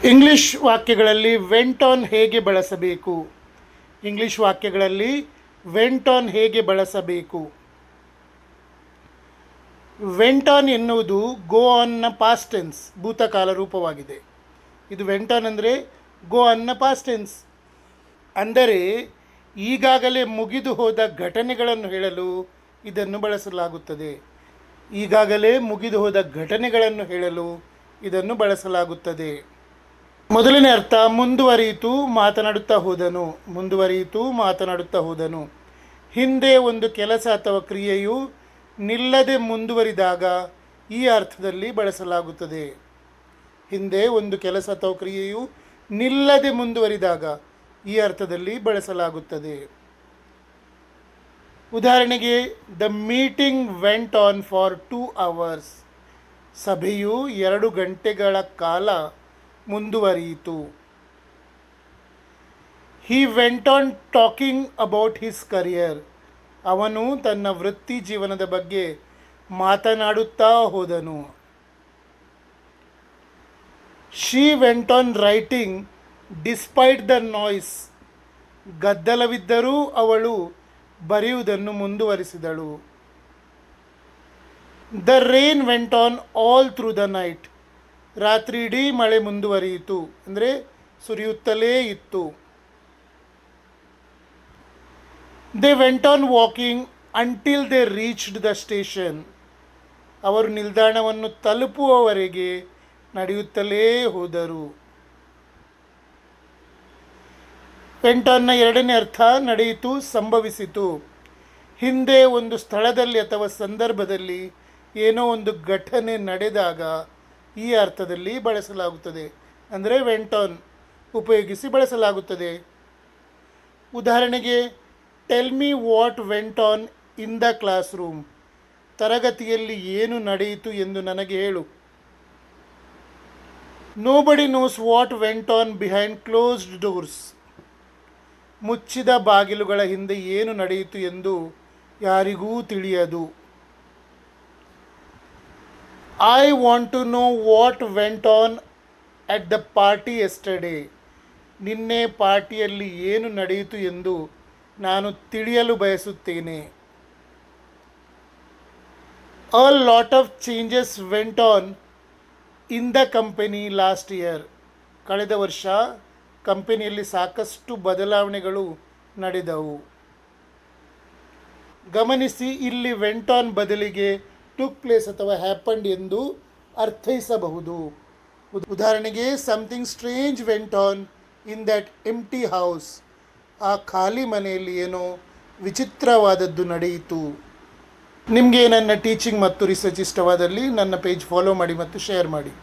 English ವಾಕ್ಯಗಳಲ್ಲಿ went on ಹೇಗೆ ಬಳಸಬೇಕು? English ವಾಕ್ಯಗಳಲ್ಲಿ went on ಹೇಗೆ ಬಳಸಬೇಕು? ವೆಂಟ್ ಆನ್ ಎನ್ನುವುದು ಗೋ ಆನ್ನ ಪಾಸ್ಟ್ ಟೆನ್ಸ್, ಭೂತಕಾಲ ರೂಪವಾಗಿದೆ. ಇದು ವೆಂಟ್ ಆನ್ ಅಂದರೆ ಗೋ ಆನ್ನ ಪಾಸ್ಟ್ ಟೆನ್ಸ್, ಅಂದರೆ ಈಗಾಗಲೇ ಮುಗಿದು ಹೋದ ಘಟನೆಗಳನ್ನು ಹೇಳಲು ಇದನ್ನು ಬಳಸಲಾಗುತ್ತದೆ. ಈಗಾಗಲೇ ಮುಗಿದು ಹೋದ ಘಟನೆಗಳನ್ನು ಹೇಳಲು ಇದನ್ನು ಬಳಸಲಾಗುತ್ತದೆ. ಮೊದಲನೇ ಅರ್ಥ, ಮುಂದುವರಿಯಿತು ಮಾತನಾಡುತ್ತಾ ಹೋದನು. ಮುಂದುವರಿಯಿತು ಮಾತನಾಡುತ್ತಾ ಹೋದನು. ಹಿಂದೆ ಒಂದು ಕೆಲಸ ಅಥವಾ ಕ್ರಿಯೆಯು ನಿಲ್ಲದೆ ಮುಂದುವರಿದಾಗ ಈ ಅರ್ಥದಲ್ಲಿ ಬಳಸಲಾಗುತ್ತದೆ. ಹಿಂದೆ ಒಂದು ಕೆಲಸ ಅಥವಾ ಕ್ರಿಯೆಯು ನಿಲ್ಲದೆ ಮುಂದುವರಿದಾಗ ಈ ಅರ್ಥದಲ್ಲಿ ಬಳಸಲಾಗುತ್ತದೆ. ಉದಾಹರಣೆಗೆ, the meeting went on for 2 hours. ಸಭೆಯು 2 ಗಂಟೆಗಳ ಕಾಲ ಮುಂದುವರಿಯಿತು. He went on talking about his career. ಅವನು ತನ್ನ ವೃತ್ತಿ ಜೀವನದ ಬಗ್ಗೆ ಮಾತನಾಡುತ್ತಾ ಹೋದನು. She went on writing despite the noise. ಗದ್ದಲವಿದ್ದರೂ ಅವಳು ಬರೆಯುವುದನ್ನು ಮುಂದುವರಿಸಿದಳು. The rain went on all through the night. ರಾತ್ರಿ ಇಡೀ ಮಳೆ ಮುಂದುವರಿಯಿತು, ಅಂದರೆ ಸುರಿಯುತ್ತಲೇ ಇತ್ತು. They went on walking until they reached the station. ಅವರು ನಿಲ್ದಾಣವನ್ನು ತಲುಪುವವರೆಗೆ ನಡೆಯುತ್ತಲೇ ಹೋದರು. ವೆಂಟ್ ಆನ್ನ ಎರಡನೇ ಅರ್ಥ, ನಡೆಯಿತು, ಸಂಭವಿಸಿತು. ಹಿಂದೆ ಒಂದು ಸ್ಥಳದಲ್ಲಿ ಅಥವಾ ಸಂದರ್ಭದಲ್ಲಿ ಏನೋ ಒಂದು ಘಟನೆ ನಡೆದಾಗ ಈ ಅರ್ಥದಲ್ಲಿ ಬಳಸಲಾಗುತ್ತದೆ, ಅಂದರೆ ವೆಂಟ್ ಆನ್ ಉಪಯೋಗಿಸಿ ಬಳಸಲಾಗುತ್ತದೆ. ಉದಾಹರಣೆಗೆ, tell me what went on in the class ರೂಮ್. ತರಗತಿಯಲ್ಲಿ ಏನು ನಡೆಯಿತು ಎಂದು ನನಗೆ ಹೇಳು. Nobody knows what went on behind closed doors. ಮುಚ್ಚಿದ ಬಾಗಿಲುಗಳ ಹಿಂದೆ ಏನು ನಡೆಯಿತು ಎಂದು ಯಾರಿಗೂ ತಿಳಿಯದು. I want to know what went on at the party yesterday. ನಿನ್ನೆ ಪಾರ್ಟಿಯಲ್ಲಿ ಏನು ನಡೆಯಿತು ಎಂದು ನಾನು ತಿಳಿಯಲು ಬಯಸುತ್ತೇನೆ. A lot of changes went on in the company last year. ಕಳೆದ ವರ್ಷ ಕಂಪನಿಯಲ್ಲಿ ಸಾಕಷ್ಟು ಬದಲಾವಣೆಗಳು ನಡೆದವು. ಗಮನಿಸಿ, ಇಲ್ಲಿ ವೆಂಟ್ ಆನ್ ಬದಲಿಗೆ ಟುಕ್ ಪ್ಲೇಸ್ ಅಥವಾ ಹ್ಯಾಪನ್ಡ್ ಎಂದು ಅರ್ಥೈಸಬಹುದು. ಉದಾಹರಣೆಗೆ, something strange vent on in that empty house. ಆ ಖಾಲಿ ಮನೆಯಲ್ಲಿ ಏನೋ ವಿಚಿತ್ರವಾದದ್ದು ನಡೆಯಿತು. ನಿಮಗೆ ನನ್ನ ಟೀಚಿಂಗ್ ಮತ್ತು ರಿಸರ್ಚ್ ಇಷ್ಟವಾದಲ್ಲಿ ನನ್ನ ಪೇಜ್ ಫಾಲೋ ಮಾಡಿ ಮತ್ತು ಶೇರ್ ಮಾಡಿ.